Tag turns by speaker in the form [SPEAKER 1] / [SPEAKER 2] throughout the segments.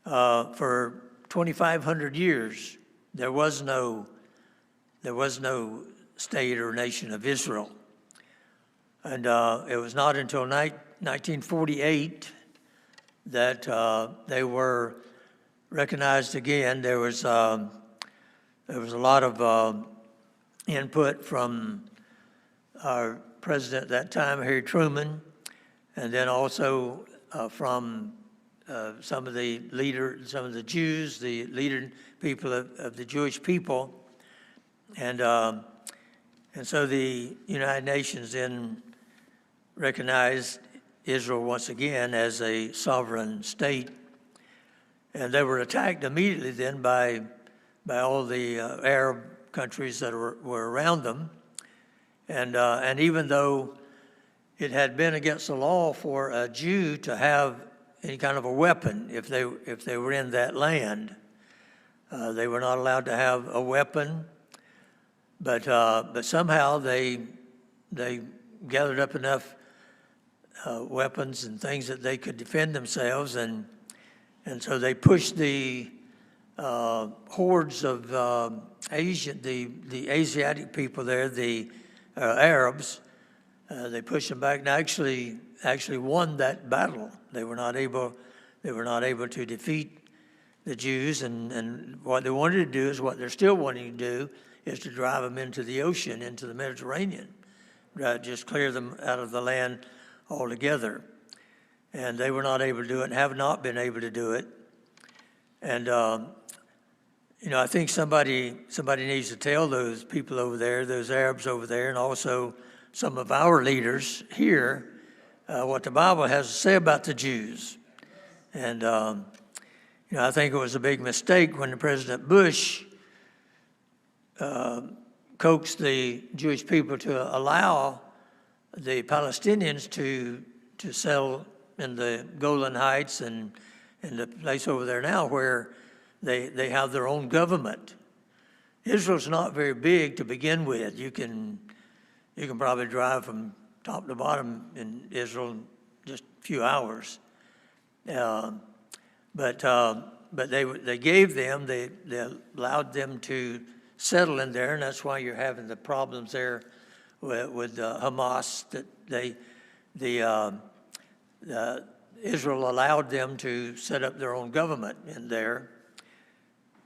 [SPEAKER 1] For 2,500 years, there was no state or nation of Israel. And it was not until 1948 that they were recognized again. There was a lot of input from our president at that time, Harry Truman, and then also from some of the Jews, the leader people of the Jewish people, and so the United Nations then recognized Israel once again as a sovereign state, and they were attacked immediately then by all the Arab countries that were around them, and even though it had been against the law for a Jew to have any kind of a weapon if they were in that land. They were not allowed to have a weapon, but somehow they gathered up enough weapons and things that they could defend themselves, and so they pushed the hordes of the Asiatic people there, the Arabs. They pushed them back and actually won that battle. They were not able to defeat the Jews, and what they wanted to do is what they're still wanting to do, is to drive them into the ocean, into the Mediterranean, just clear them out of the land altogether. And they were not able to do it and have not been able to do it. And I think somebody needs to tell those people over there, those Arabs over there, and also some of our leaders here, what the Bible has to say about the Jews. And, I think it was a big mistake when President Bush coaxed the Jewish people to allow the Palestinians to settle in the Golan Heights and in the place over there now where they have their own government. Israel's not very big to begin with. You can probably drive from top to bottom in Israel in just a few hours. But they gave them, they allowed them to settle in there, and that's why you're having the problems there with Hamas. That Israel allowed them to set up their own government in there,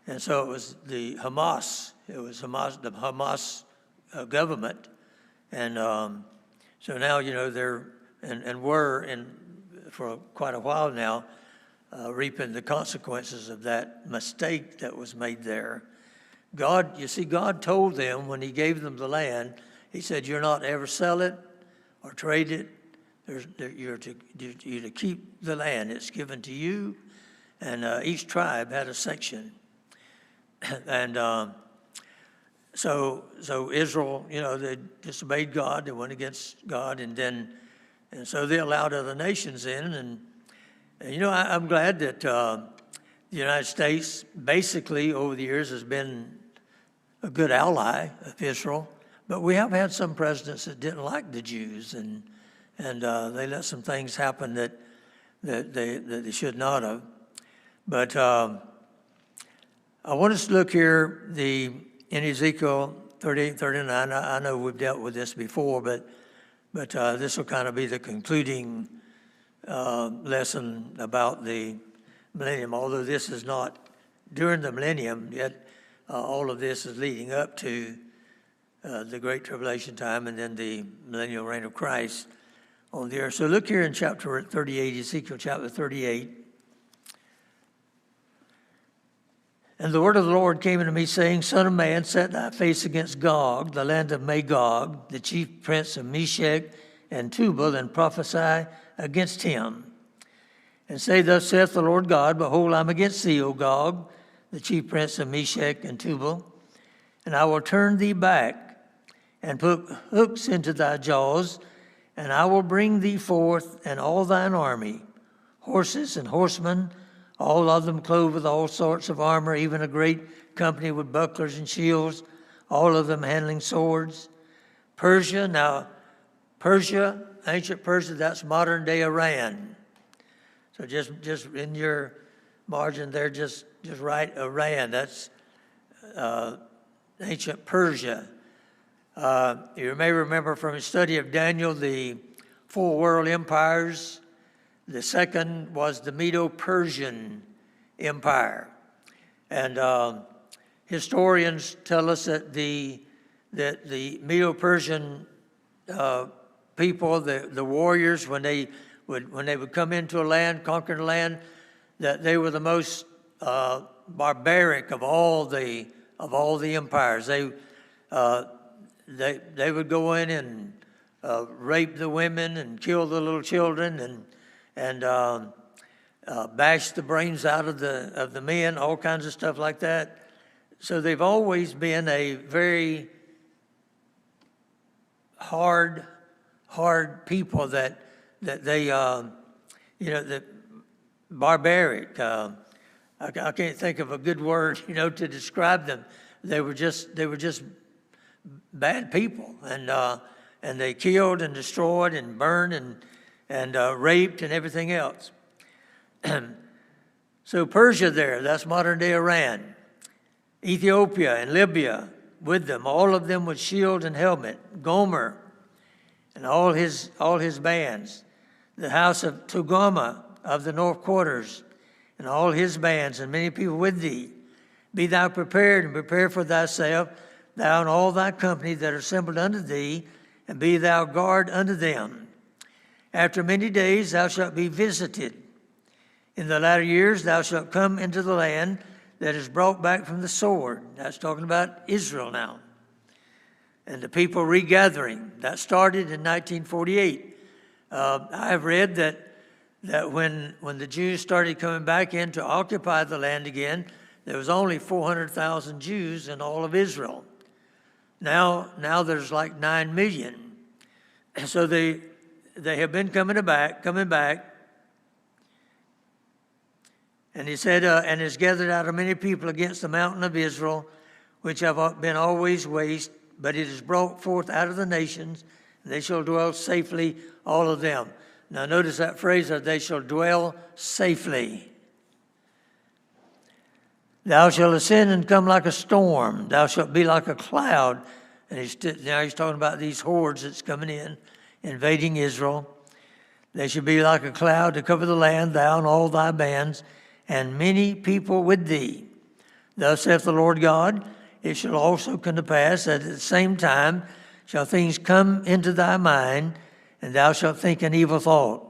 [SPEAKER 1] and so it was the Hamas. It was the Hamas government, and so now they're and were for quite a while now reaping the consequences of that mistake that was made there. God told them when He gave them the land, He said, "You're not to ever sell it or trade it. You're to keep the land. It's given to you." And each tribe had a section, and so Israel, they disobeyed God. They went against God, and so they allowed other nations in. And I'm glad that the United States basically over the years has been a good ally of Israel, but we have had some presidents that didn't like the Jews, and they let some things happen that they should not have. But I want us to look here in Ezekiel 38 and 39. I know we've dealt with this before, but this will kind of be the concluding lesson about the millennium. Although this is not during the millennium, yet all of this is leading up to the Great Tribulation time and then the millennial reign of Christ on the earth. So look here in chapter 38, Ezekiel chapter 38. "And the word of the Lord came unto me, saying, Son of man, set thy face against Gog, the land of Magog, the chief prince of Meshech and Tubal, and prophesy against him. And say, Thus saith the Lord God, Behold, I am against thee, O Gog, the chief prince of Meshech and Tubal, and I will turn thee back and put hooks into thy jaws, and I will bring thee forth and all thine army, horses and horsemen, all of them clothed with all sorts of armor, even a great company with bucklers and shields, all of them handling swords. Persia, ancient Persia, that's modern day Iran. So just in your margin there, just right, Iran. That's ancient Persia. You may remember from a study of Daniel the 4 world empires. The second was the Medo-Persian Empire. And historians tell us that the Medo-Persian people, the warriors, when they would come into a land, conquer a land, that they were the most barbaric of all the empires. They would go in and rape the women and kill the little children and bash the brains out of the men, all kinds of stuff like that. So they've always been a very hard people that they, that barbaric. I can't think of a good word, to describe them. They were just bad people, and they killed and destroyed and burned and raped and everything else. So Persia there, that's modern day Iran. Ethiopia and Libya with them, all of them with shield and helmet. Gomer and all his bands. The house of Togarmah of the north quarters and all his bands, and many people with thee. Be thou prepared, and prepare for thyself, thou and all thy company that are assembled unto thee, and be thou guard unto them. After many days thou shalt be visited. In the latter years thou shalt come into the land that is brought back from the sword. That's talking about Israel now. And the people regathering. That started in 1948. I have read that when the Jews started coming back in to occupy the land again, there was only 400,000 Jews in all of Israel. Now there's like 9 million. So they have been coming back. And he said, and is gathered out of many people against the mountain of Israel, which have been always waste, but it is brought forth out of the nations, and they shall dwell safely, all of them. Now notice that phrase, that they shall dwell safely. Thou shalt ascend and come like a storm. Thou shalt be like a cloud. And now he's talking about these hordes that's coming in, invading Israel. They shall be like a cloud to cover the land, thou and all thy bands, and many people with thee. Thus saith the Lord God, it shall also come to pass that at the same time shall things come into thy mind, and thou shalt think an evil thought.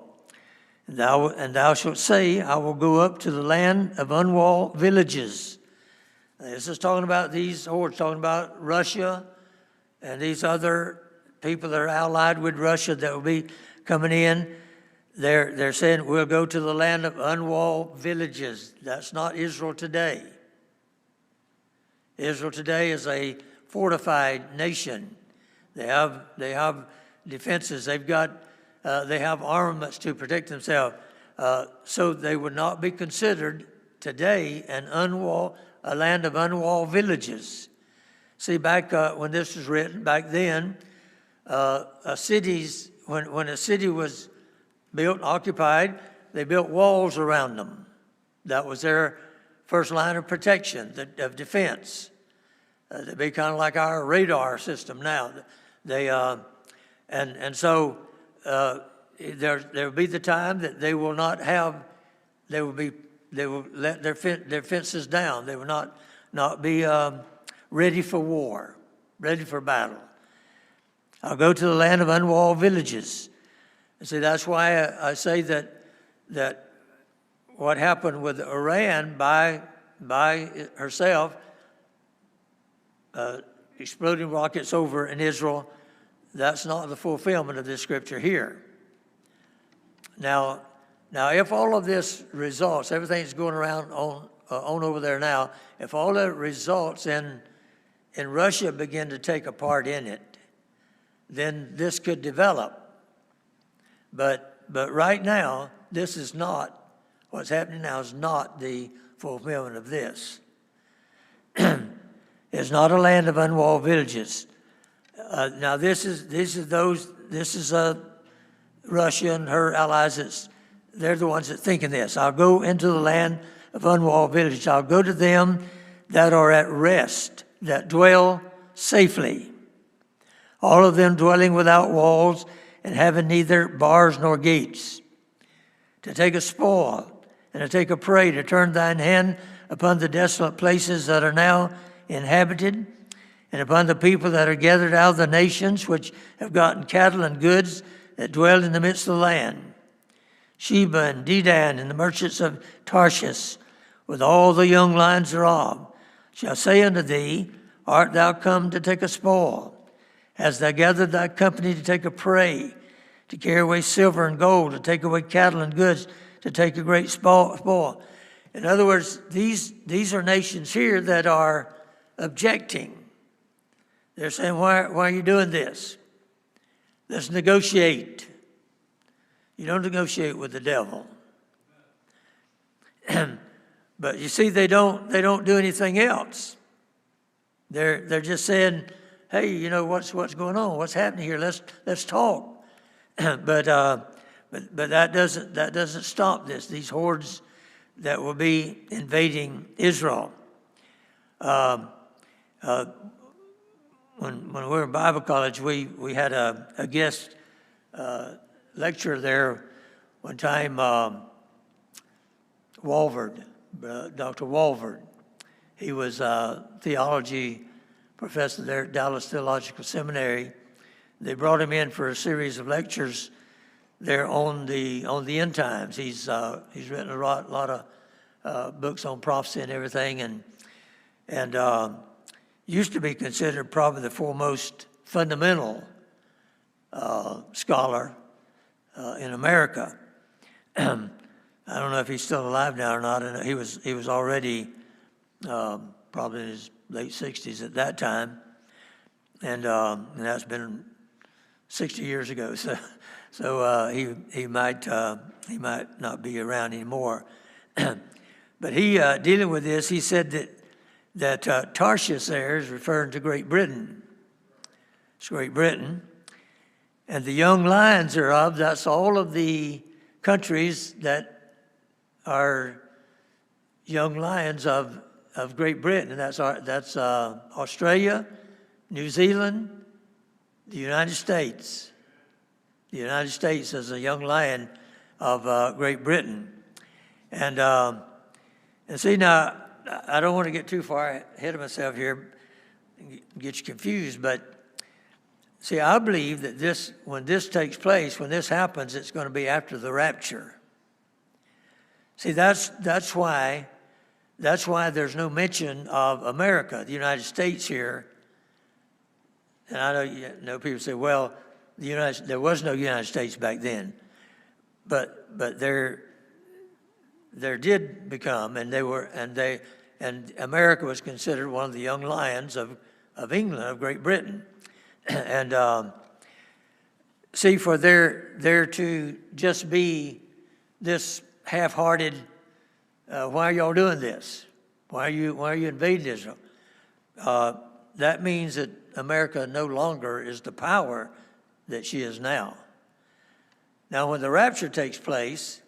[SPEAKER 1] And thou shalt say, I will go up to the land of unwalled villages. This is talking about these hordes, talking about Russia and these other people that are allied with Russia that will be coming in. They're saying, we'll go to the land of unwalled villages. That's not Israel today. Israel today is a fortified nation. They have defenses. They have armaments to protect themselves. So they would not be considered today a land of unwalled villages. See, back when this was written, back then, when a city was built, occupied, they built walls around them. That was their first line of protection, of defense. They'd be kind of like our radar system now. So there will be the time that they will not have. They will let their fences down. They will not be ready for war, ready for battle. I'll go to the land of unwalled villages. See, that's why I say that what happened with Iran by herself, exploding rockets over in Israel, that's not the fulfillment of this scripture here. Now, if all of this results, everything's going around on over there now, if all that results in Russia begin to take a part in it, then this could develop. But right now, this is not, what's happening now is not the fulfillment of this. It's not a land of unwalled villages. Now this is Russia and her allies. They're the ones that think in this. I'll go into the land of unwalled villages. I'll go to them that are at rest, that dwell safely, all of them dwelling without walls and having neither bars nor gates, to take a spoil and to take a prey, to turn thine hand upon the desolate places that are now inhabited, and upon the people that are gathered out of the nations, which have gotten cattle and goods, that dwell in the midst of the land. Sheba and Dedan and the merchants of Tarshish, with all the young lions thereof, shall say unto thee, Art thou come to take a spoil? Hast thou gathered thy company to take a prey, to carry away silver and gold, to take away cattle and goods, to take a great spoil? In other words, these are nations here that are objecting. They're saying, why are you doing this? Let's negotiate. You don't negotiate with the devil. But you see, they don't do anything else. They're just saying, hey, you know, what's going on? What's happening here? Let's talk. But that doesn't stop this. These hordes that will be invading Israel. When we were in Bible college, we had a guest lecturer there one time, Walvard, Dr. Walvard. He was a theology professor there at Dallas Theological Seminary. They brought him in for a series of lectures there on the end times. He's written a lot of books on prophecy and everything, and used to be considered probably the foremost fundamental scholar in America. I don't know if he's still alive now or not. And he was already probably in his late 60s at that time, and that's been 60 years ago. So he might not be around anymore. But he dealing with this, he said that Tarshish there is referring to Great Britain. It's Great Britain. And the young lions thereof, that's all of the countries that are young lions of Great Britain. And that's Australia, New Zealand, the United States. The United States is a young lion of Great Britain. And see, now, I don't want to get too far ahead of myself here and get you confused, but see, I believe that when this takes place, when this happens, it's going to be after the rapture. See, that's why there's no mention of America, the United States here. And I know people say, well, there was no United States back then, but there did become, and America was considered one of the young lions of England, of Great Britain. And see, for there to just be this half-hearted, why are y'all doing this? Why are you invading Israel? That means that America no longer is the power that she is now. Now, when the rapture takes place,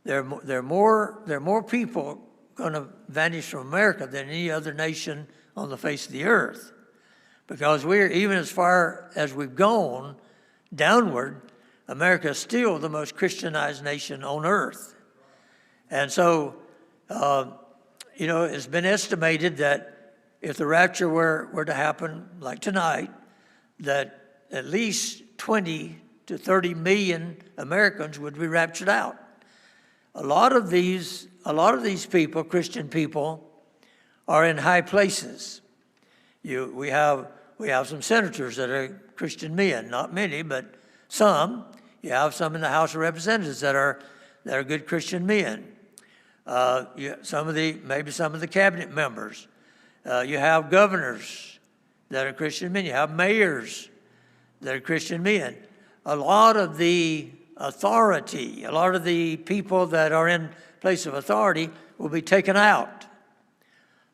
[SPEAKER 1] there are more people going to vanish from America than any other nation on the face of the earth, because even as far as we've gone downward, America is still the most Christianized nation on earth. And so, it's been estimated that if the rapture were to happen like tonight, that at least 20 to 30 million Americans would be raptured out. A lot of these people, Christian people, are in high places. We have some senators that are Christian men, not many, but some. You have some in the House of Representatives that are good Christian men. Maybe some of the cabinet members. You have governors that are Christian men. You have mayors that are Christian men. A lot of the authority, a lot of the people that are in place of authority will be taken out.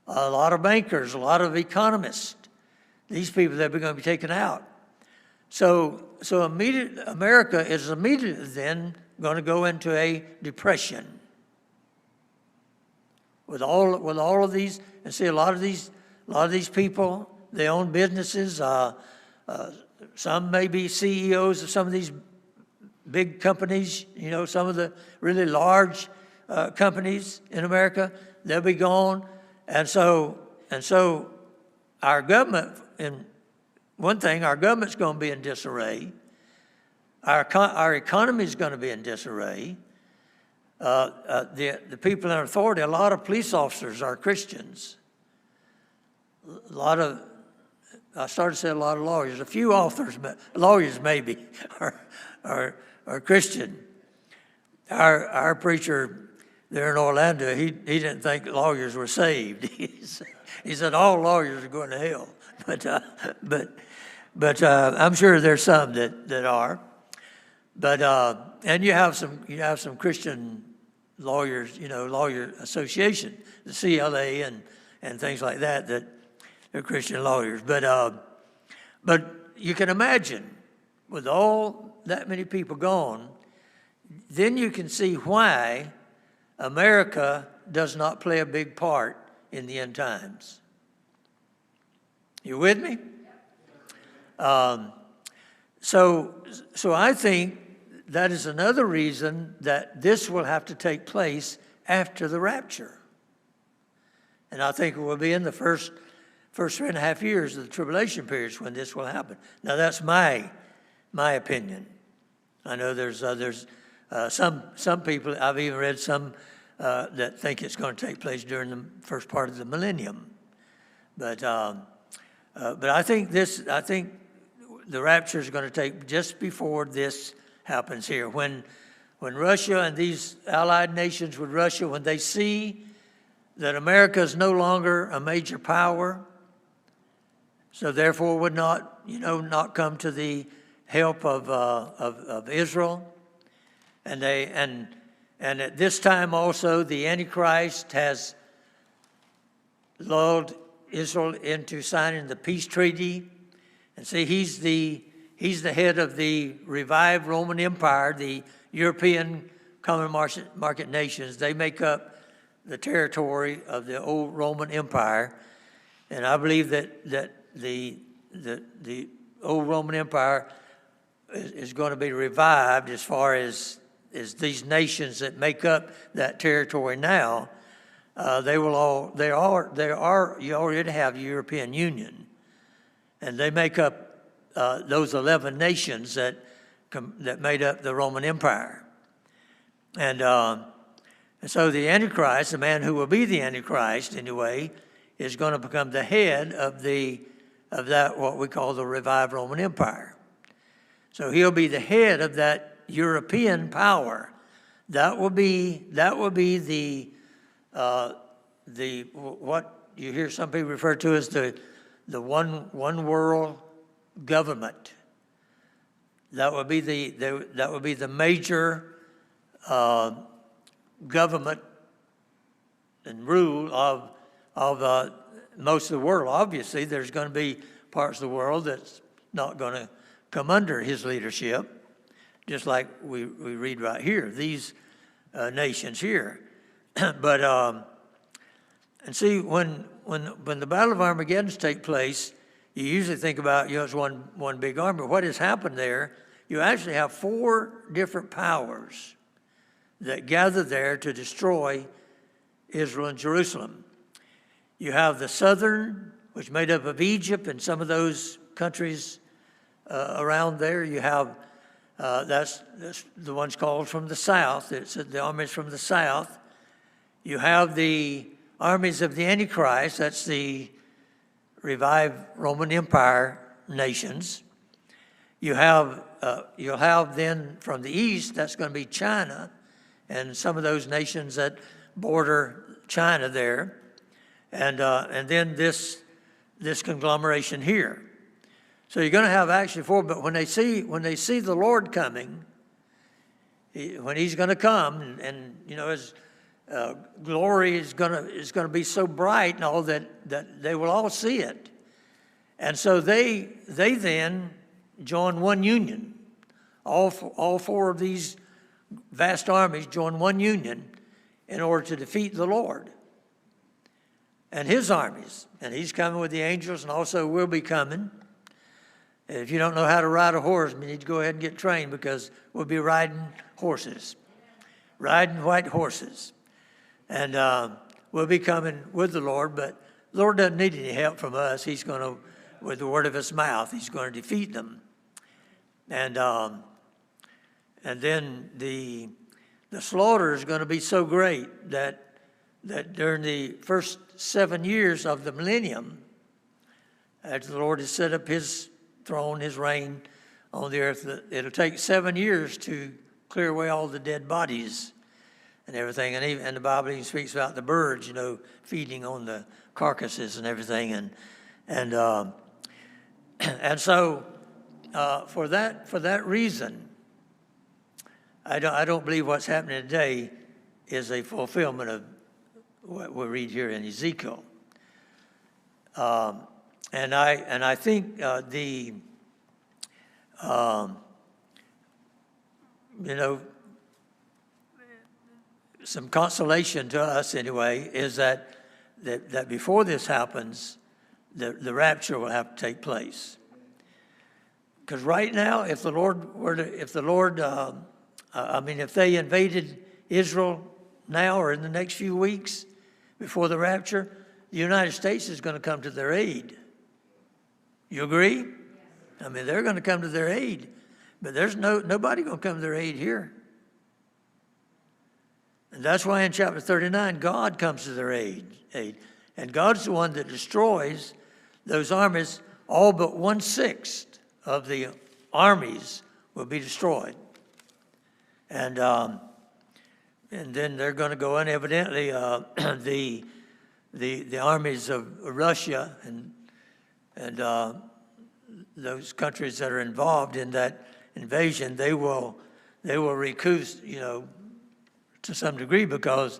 [SPEAKER 1] A lot of bankers, a lot of economists, these people that are going to be taken out. So America is immediately then going to go into a depression. with all of these, and see a lot of these people, they own businesses. Some may be CEOs of some of these big companies, some of the really large companies in America. They'll be gone. And so our government, in one thing, our government's going to be in disarray. Our economy is going to be in disarray. The people in authority, a lot of police officers are Christians. I started to say a lot of lawyers. A few lawyers maybe are Christian. Our preacher there in Orlando, he didn't think lawyers were saved. He said all lawyers are going to hell. But I'm sure there's some that are. But and you have some Christian lawyers, lawyer association, the CLA and things like that they're Christian lawyers. But you can imagine, with all that many people gone, then you can see why America does not play a big part in the end times. You with me? So I think that is another reason that this will have to take place after the rapture. And I think it will be in the first 3.5 years of the tribulation periods when this will happen. Now, that's my opinion. I know there's some people, I've even read some that think it's going to take place during the first part of the millennium. But I think the rapture is going to take just before this happens here. When Russia and these allied nations with Russia, when they see that America is no longer a major power, so therefore would not come to the help of Israel, and at this time also the Antichrist has lulled Israel into signing the peace treaty. And see, he's the head of the revived Roman Empire, the European common market nations. They make up the territory of the old Roman Empire, and I believe that the old Roman Empire is going to be revived as far as these nations that make up that territory now. You already have the European Union, and they make up those 11 nations that made up the Roman Empire. And so the Antichrist, the man who will be the Antichrist anyway, is going to become the head of that what we call the revived Roman Empire. So he'll be the head of that European power. That will be the what you hear some people refer to as the one world government. That would be the major government and rule of most of the world. Obviously, there's going to be parts of the world that's not going to come under his leadership, just like we read right here, these nations here. But and see, when the Battle of Armageddon take place, you usually think about it's one big army. But what has happened there? You actually have 4 different powers that gather there to destroy Israel and Jerusalem. You have the southern, which is made up of Egypt and some of those countries around there. You have that's the ones called from the south. It's the armies from the south. You have the armies of the Antichrist. That's the revived Roman Empire nations. You'll have then from the east, that's going to be China and some of those nations that border China there, and then this conglomeration here. So you're going to have actually 4. But when they see the Lord coming, when He's going to come, and His glory is going to be so bright and all that they will all see it, and so they then join one union. All 4 of these vast armies join one union in order to defeat the Lord. and his armies. And he's coming with the angels, and also will be coming. And if you don't know how to ride a horse, you need to go ahead and get trained, because we'll be riding horses, riding white horses. And we'll be coming with the Lord, but the Lord doesn't need any help from us. He's going to, with the word of his mouth, he's going to defeat them. And then the slaughter is going to be so great that during the first 7 years of the millennium, after the Lord has set up his throne, his reign on the earth, it'll take 7 years to clear away all the dead bodies and everything. And the Bible even speaks about the birds, feeding on the carcasses and everything. And so for that reason, I don't believe what's happening today is a fulfillment of what we read here in Ezekiel. And I think some consolation to us anyway is that before this happens, the rapture will have to take place. Because right now, if they invaded Israel now or in the next few weeks before the rapture, the United States is going to come to their aid. You agree? I mean, they're going to come to their aid, but there's nobody going to come to their aid here. And that's why in chapter 39, God comes to their aid. And God's the one that destroys those armies. All but 1/6 of the armies will be destroyed. And then they're going to go in, evidently, the armies of Russia and those countries that are involved in that invasion, they will recoup, to some degree, because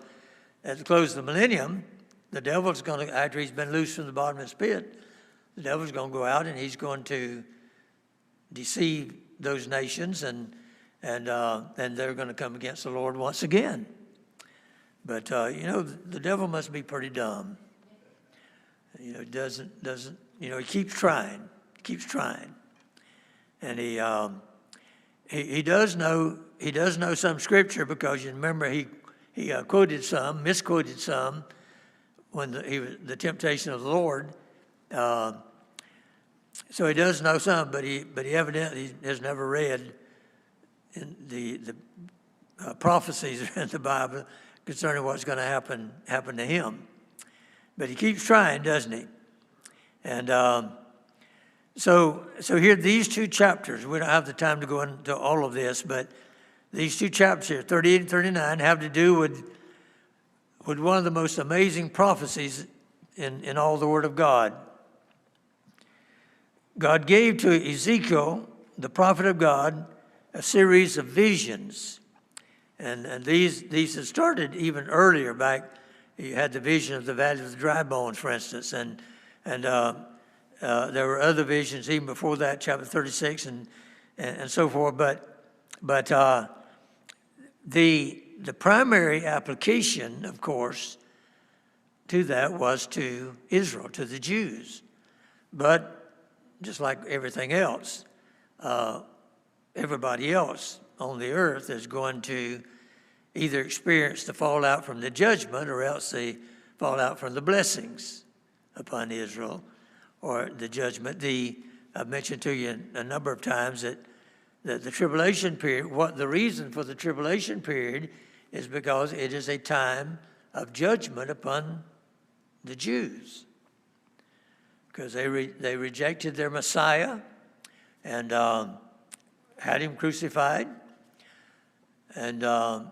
[SPEAKER 1] at the close of the millennium, the devil's going to, after he's been loosed from the bottomless pit, the devil's going to go out and he's going to deceive those nations, and they're going to come against the Lord once again. But the devil must be pretty dumb. He keeps trying, and he does know some scripture, because you remember he misquoted some when the temptation of the Lord. So he does know some, but he evidently has never read in the prophecies in the Bible concerning what's going to happen to him. But he keeps trying, doesn't he? And so here, these two chapters, we don't have the time to go into all of this, but these two chapters here, 38 and 39, have to do with one of the most amazing prophecies in all the Word of God. God gave to Ezekiel, the prophet of God, a series of visions. And these had started even earlier back. You had the vision of the Valley of the Dry Bones, for instance, and there were other visions even before that, chapter 36 and so forth. But the primary application, of course, to that was to Israel, to the Jews. But just like everything else, everybody else on the earth is going to either experience the fallout from the judgment, or else the fallout from the blessings upon Israel, or the judgment. I've mentioned to you a number of times that the tribulation period, the reason for the tribulation period is because it is a time of judgment upon the Jews, because they rejected their Messiah and had him crucified, and so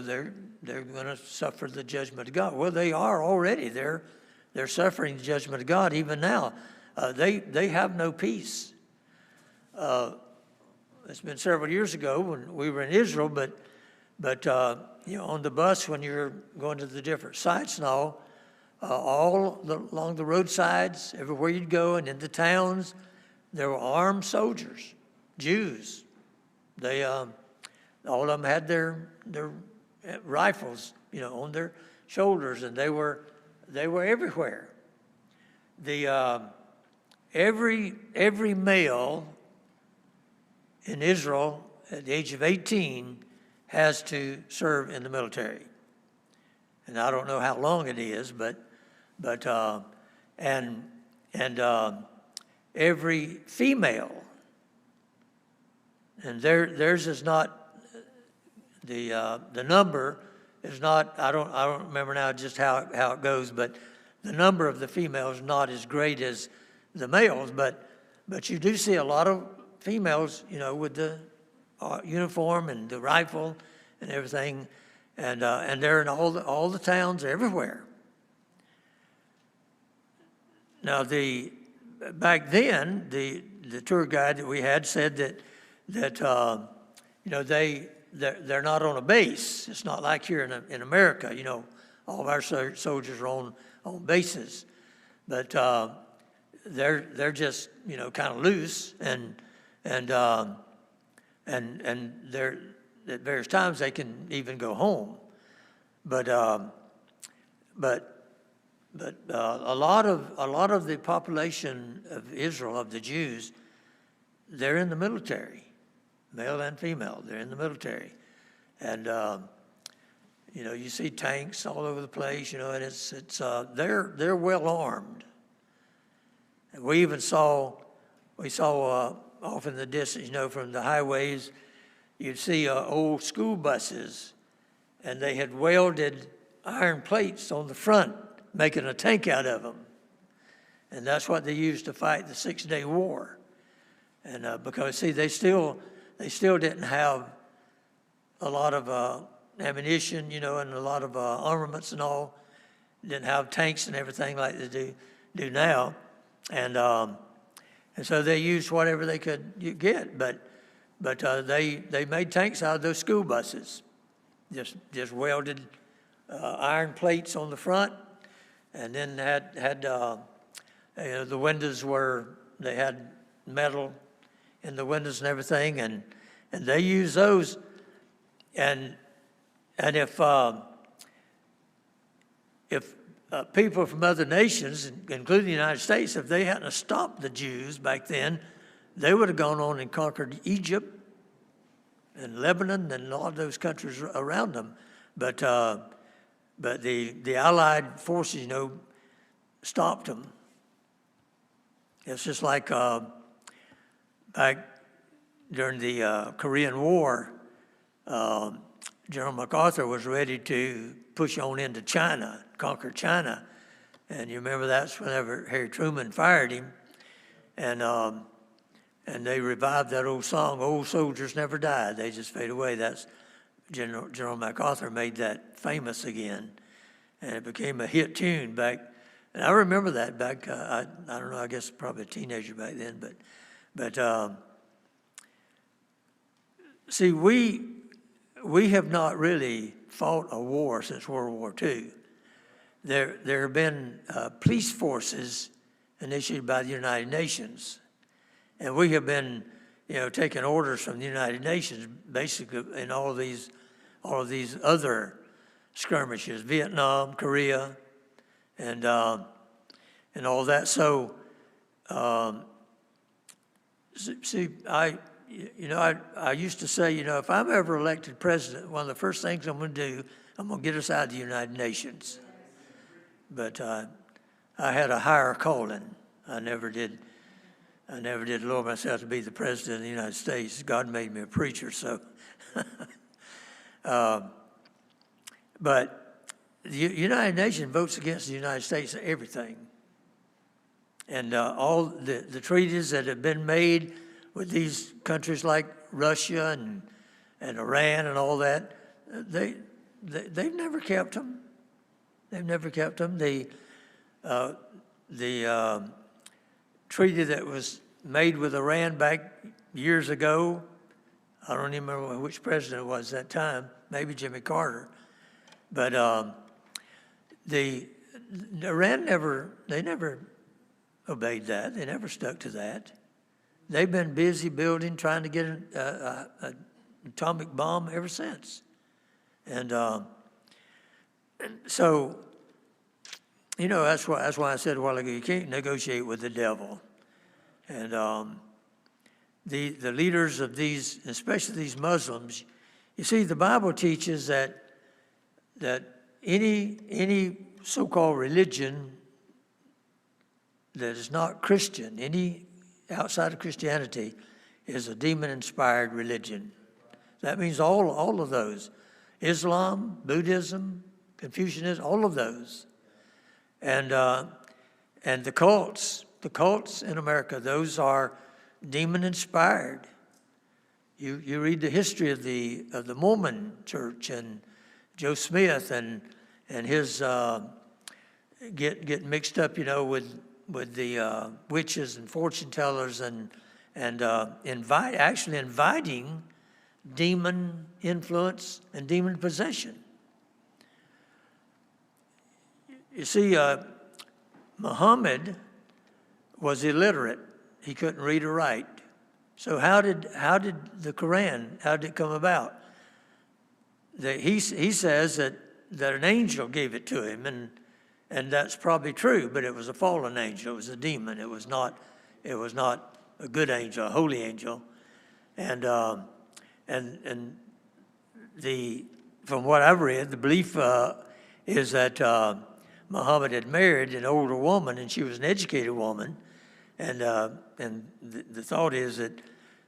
[SPEAKER 1] they're going to suffer the judgment of God. Well, they are already. They're suffering the judgment of God even now. They have no peace. It's been several years ago when we were in Israel, but on the bus when you're going to the different sites and all along the roadsides, everywhere you'd go, and in the towns, there were armed soldiers, Jews. They all of them had their rifles, on their shoulders, and they were They were everywhere. Every male in Israel at the age of 18 has to serve in the military. And I don't know how long it is, but every female, and theirs is not, the number is not, I don't remember now just how it goes, but the number of the females is not as great as the males, but you do see a lot of females, with the uniform and the rifle and everything, and they're in all the towns everywhere. Now back then the tour guide that we had said that they're not on a base. It's not like here in America. All of our soldiers are on bases, but they're just kind of loose and they're at various times they can even go home, but a lot of the population of Israel, of the Jews, they're in the military, male and female. They're in the military, and you see tanks all over the place. And it's they're well armed. And we saw off in the distance, from the highways, you'd see old school buses, and they had welded iron plates on the front, making a tank out of them. And that's what they used to fight the 6-Day War. And because, see, they still didn't have a lot of ammunition, and a lot of armaments and all. Didn't have tanks and everything like they do now. And so they used whatever they could get. But they made tanks out of those school buses. Just welded iron plates on the front, and then had the windows they had metal in the windows and everything, and they use those. And if people from other nations, including the United States, if they hadn't stopped the Jews back then, they would have gone on and conquered Egypt and Lebanon and a lot of those countries around them. But the Allied forces, stopped them. It's just like back during the Korean War, General MacArthur was ready to push on into China, conquer China. And you remember that's whenever Harry Truman fired him. And they revived that old song, "Old Soldiers Never Die, They Just Fade Away." That's General MacArthur made that famous again. And it became a hit tune back. And I remember that back, I don't know, I guess probably a teenager back then. But see, we have not really fought a war since World War II. There have been police forces initiated by the United Nations. And we have been, taking orders from the United Nations, basically in all of these other skirmishes, Vietnam, Korea, and all that. So, see, I used to say, if I'm ever elected president, one of the first things I'm going to do, I'm going to get us out of the United Nations. But I had a higher calling. I never did lower myself to be the president of the United States. God made me a preacher, so. But the United Nations votes against the United States on everything. And all the treaties that have been made with these countries like Russia and Iran and all that, they've never kept them. They've never kept them. The treaty that was made with Iran back years ago, I don't even remember which president it was at that time, maybe Jimmy Carter. But Iran never obeyed that. They never stuck to that. They've been busy trying to get an atomic bomb ever since. And so You know, that's why I said a while ago, you can't negotiate with the devil. And the leaders of these, especially these Muslims, you see, the Bible teaches that any so-called religion that is not Christian, any outside of Christianity, is a demon-inspired religion. That means all of those. Islam, Buddhism, Confucianism, all of those. And the cults in America, those are demon-inspired. You read the history of the Mormon Church and Joe Smith and his get mixed up, you know, with the witches and fortune tellers and inviting demon influence and demon possession. You see, Muhammad was illiterate. He couldn't read or write. So how did the Quran, how did it come about? He says that an angel gave it to him, and that's probably true, but it was a fallen angel. It was a demon. It was not a good angel, a holy angel. And from what I've read, the belief is that Muhammad had married an older woman, and she was an educated woman, and the thought is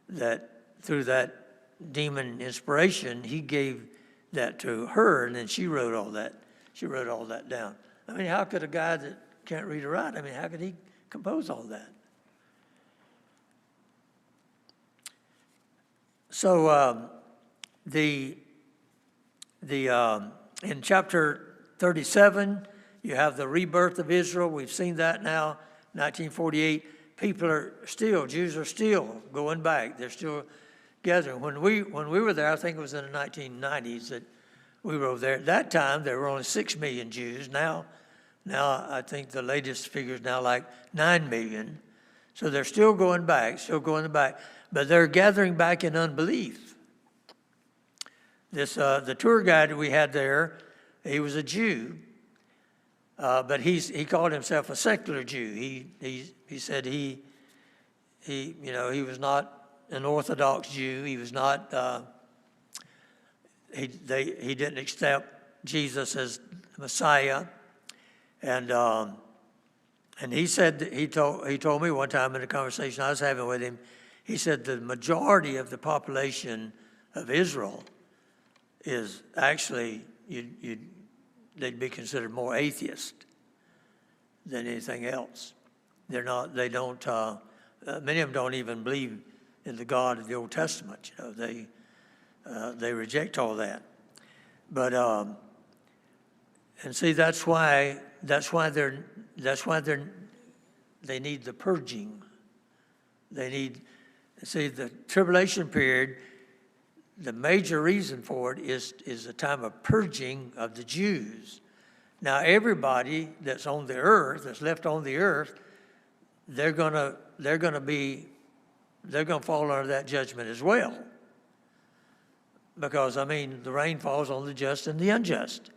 [SPEAKER 1] that through that demon inspiration, he gave that to her, and then she wrote all that. She wrote all that down. I mean, how could a guy that can't read or write, I mean, how could he compose all that? So in chapter 37, you have the rebirth of Israel. We've seen that now, 1948. Jews are still going back. They're still gathering. When we were there, I think it was in the 1990s that we were over there. At that time, there were only 6 million Jews. Now I think the latest figure is now like 9 million. So they're still going back, but they're gathering back in unbelief. The tour guide we had there, he was a Jew, but he called himself a secular Jew. He said he was not an Orthodox Jew. He was not. He didn't accept Jesus as Messiah, and he said he told me one time in a conversation I was having with him. He said the majority of the population of Israel is actually they'd be considered more atheist than anything else. They're not. They don't. Many of them don't even believe in the God of the Old Testament. You know, they reject all that. But and see, that's why they need the purging. They need. See, the tribulation period, the major reason for it is a time of purging of the Jews. Now, everybody that's on the earth, that's left on the earth, they're gonna fall under that judgment as well. Because, I mean, the rain falls on the just and the unjust.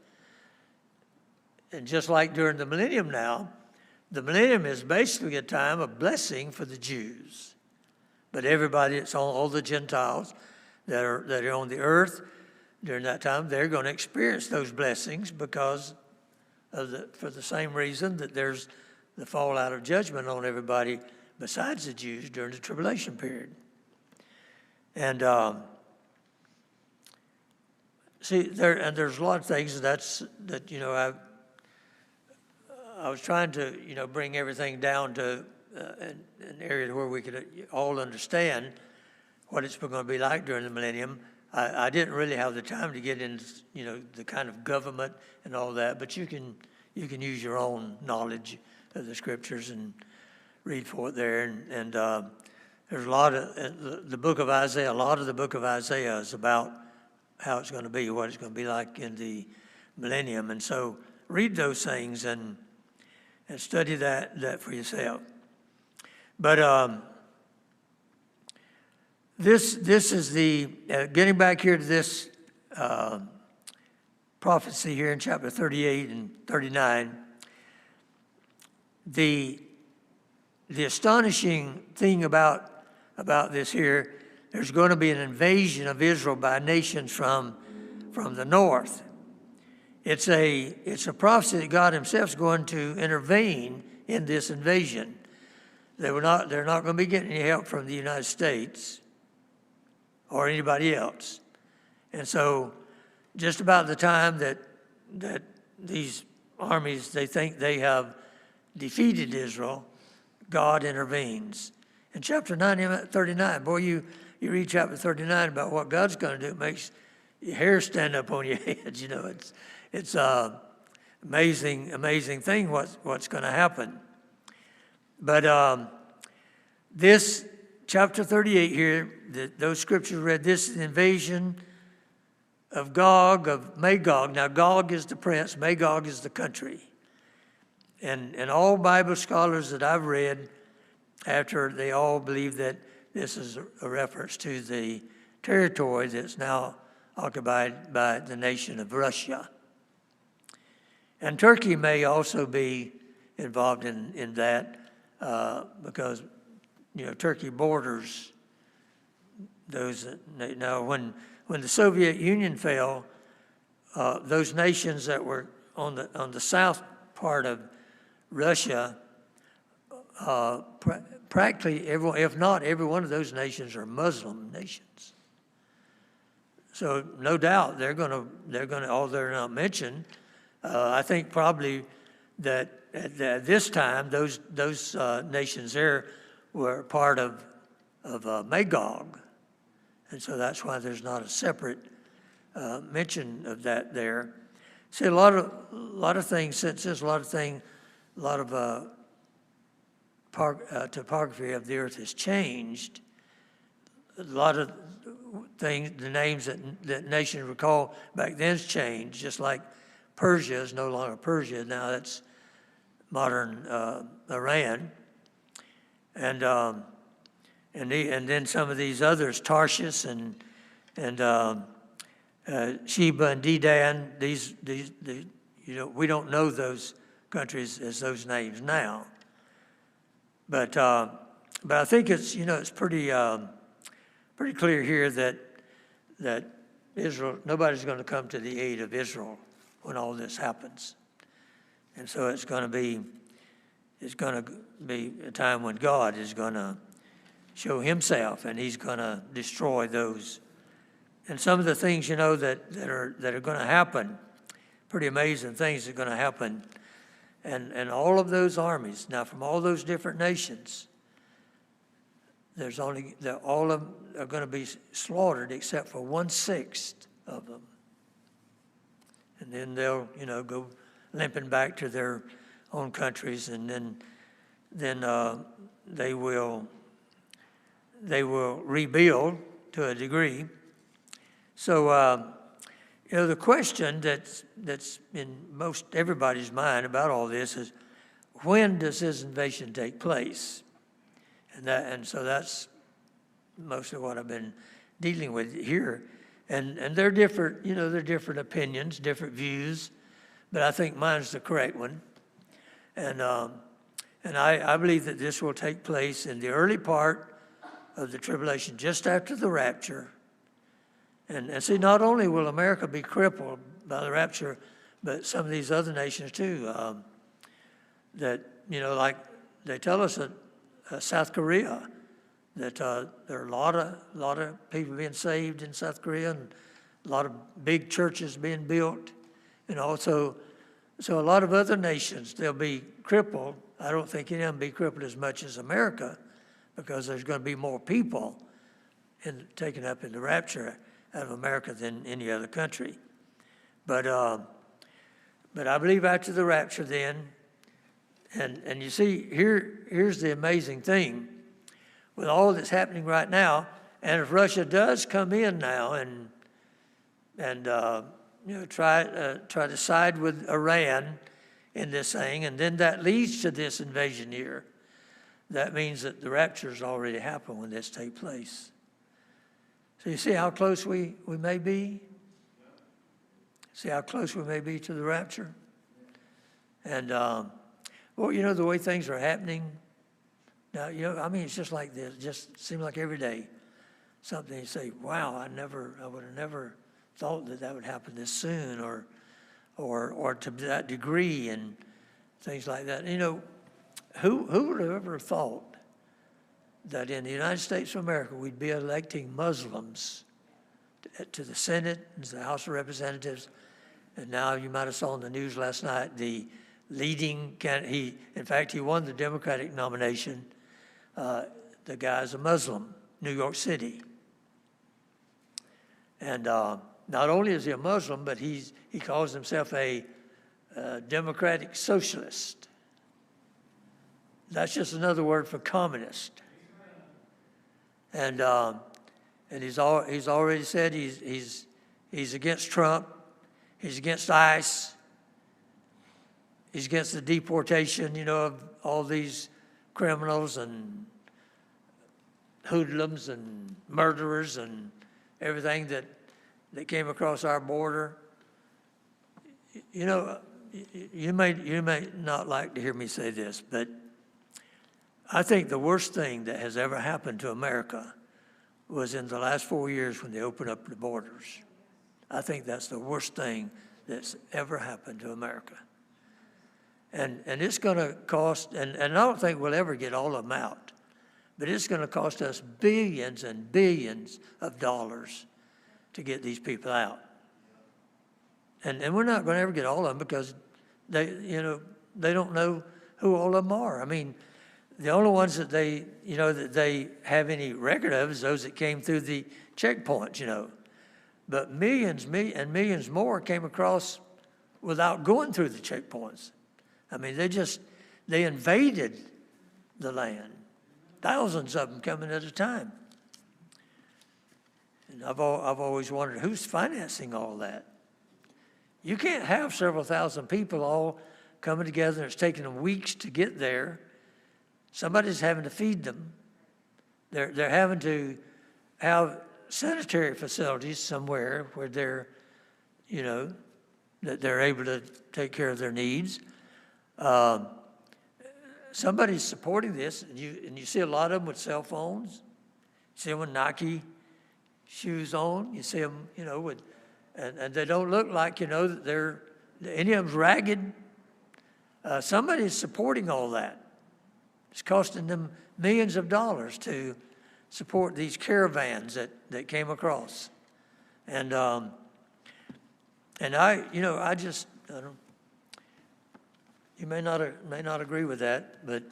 [SPEAKER 1] And just like during the millennium now, the millennium is basically a time of blessing for the Jews. But everybody that's on, all the Gentiles that are on the earth during that time, they're going to experience those blessings because for the same reason that there's the fallout of judgment on everybody besides the Jews during the tribulation period. And there's a lot of things that you know I was trying to bring everything down to an area where we could all understand what it's going to be like during the millennium. I didn't really have the time to get into the kind of government and all that, but you can use your own knowledge of the scriptures and read for it there. And there's a lot of the book of Isaiah. A lot of the book of Isaiah is about how it's going to be, what it's going to be like in the millennium. And so read those things and study that for yourself. But this is the getting back here to this prophecy here in chapter 38 and 39. the astonishing thing about this here, there's going to be an invasion of Israel by nations from the north. It's a prophecy that God himself is going to intervene in this invasion. They're not going to be getting any help from the United States or anybody else. And so just about the time that these armies, they think they have defeated Israel, God intervenes. In chapter 39, boy, you read chapter 39 about what God's going to do, it makes your hair stand up on your head. You know, it's amazing thing what's going to happen. But this chapter 38 here, those scriptures read, this is the invasion of Gog, of Magog. Now, Gog is the prince, Magog is the country. And all Bible scholars that I've read, after they all believe that this is a reference to the territory that's now occupied by the nation of Russia. And Turkey may also be involved in that because, you know, Turkey borders those. Now, when the Soviet Union fell, those nations that were on the south part of Russia, practically everyone, if not every one of those nations, are Muslim nations. So no doubt they're going to, although they're not mentioned, I think probably that at this time those nations there were part of Magog, and so that's why there's not a separate mention of that there. See, a lot of things, since there's a lot of topography of the earth has changed. A lot of things, the names that nations recall back then's changed, just like Persia is no longer Persia, now that's modern Iran. And then some of these others, Tarshish and Sheba and Dedan, these you know, we don't know those countries as those names now. But I think it's, you know, it's pretty clear here that Israel, nobody's going to come to the aid of Israel when all this happens. And so it's going to be a time when God is going to show himself, and he's going to destroy those. And some of the things, you know, that are going to happen, pretty amazing things that are going to happen. And all of those armies, now from all those different nations, all of them are going to be slaughtered except for 1/6 of them. And then they'll, you know, go limping back to their own countries, and then they will rebuild to a degree. So, you know, the question that's in most everybody's mind about all this is, when does this invasion take place? And so that's most of what I've been dealing with here. And they're different, you know, they're different opinions, different views, but I think mine's the correct one. And I believe that this will take place in the early part of the tribulation, just after the rapture. And see, not only will America be crippled by the rapture, but some of these other nations too. That, you know, like they tell us that South Korea, that there are a lot of people being saved in South Korea, and a lot of big churches being built, and also so a lot of other nations, they'll be crippled. I don't think any of them will be crippled as much as America, because there's going to be more people taken up in the rapture out of America than any other country. But I believe after the rapture then, and you see, here's the amazing thing. With all that's happening right now, and if Russia does come in now and you know, try to side with Iran in this thing, and then that leads to this invasion here, that means that the rapture's already happened when this takes place. So you see how close we may be? See how close we may be to the rapture? And Well, you know, the way things are happening now, you know, I mean, it's just like this. It just seems like every day something you say, wow, I would have never thought that would happen this soon or to that degree and things like that. You know, who would have ever thought that in the United States of America we'd be electing Muslims to the Senate and to the House of Representatives? And now you might have saw on the news last night the leading candidate, in fact, he won the Democratic nomination. The guy's a Muslim, New York City. And not only is he a Muslim, but he calls himself a democratic socialist. That's just another word for communist. And he's already said he's against Trump. He's against ICE. He's against the deportation, you know, of all these criminals and hoodlums and murderers and everything that came across our border. You know, you may not like to hear me say this, but I think the worst thing that has ever happened to America was in the last 4 years when they opened up the borders. I think that's the worst thing that's ever happened to America. And it's going to cost, and I don't think we'll ever get all of them out, but it's going to cost us billions and billions of dollars to get these people out. And we're not going to ever get all of them because they don't know who all of them are. I mean, the only ones that they have any record of is those that came through the checkpoints, you know. But millions and millions more came across without going through the checkpoints. I mean, they invaded the land. Thousands of them coming at a time. And I've always wondered, who's financing all that? You can't have several thousand people all coming together. It's taking them weeks to get there. Somebody's having to feed them. They're having to have sanitary facilities somewhere where they're, you know, that they're able to take care of their needs. Somebody's supporting this, and you see a lot of them with cell phones. You see them with Nike shoes on. You see them, you know, with, and they don't look like, you know, that any of them's ragged. Somebody's supporting all that. It's costing them millions of dollars to support these caravans that came across. And I don't. You may not agree with that, but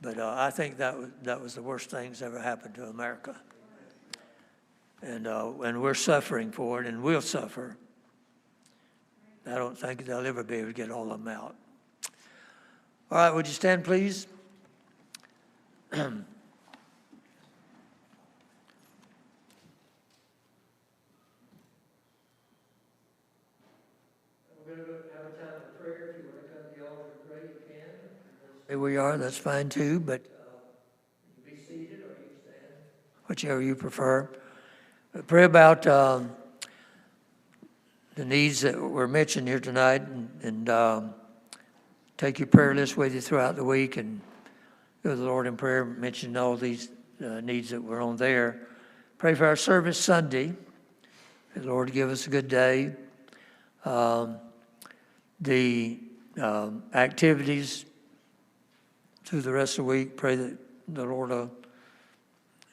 [SPEAKER 1] I think that was the worst thing that's ever happened to America. And we're suffering for it, and we'll suffer. I don't think they'll ever be able to get all of them out. All right, would you stand, please? Here we are, that's fine too, but you can be seated or you can stand, whichever you prefer. Pray about the needs that were mentioned here tonight and take your prayer list with you throughout the week and go to the Lord in prayer, mention all these needs that were on there. Pray for our service Sunday. The Lord give us a good day. The activities through the rest of the week, pray that the Lord will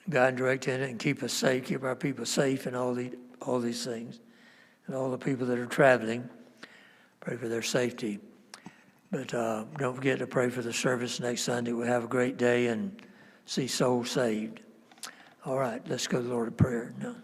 [SPEAKER 1] guide and direct in it and keep us safe, keep our people safe and all these things. And all the people that are traveling, pray for their safety. But don't forget to pray for the service next Sunday. We'll have a great day and see souls saved. All right, let's go to the Lord in prayer now.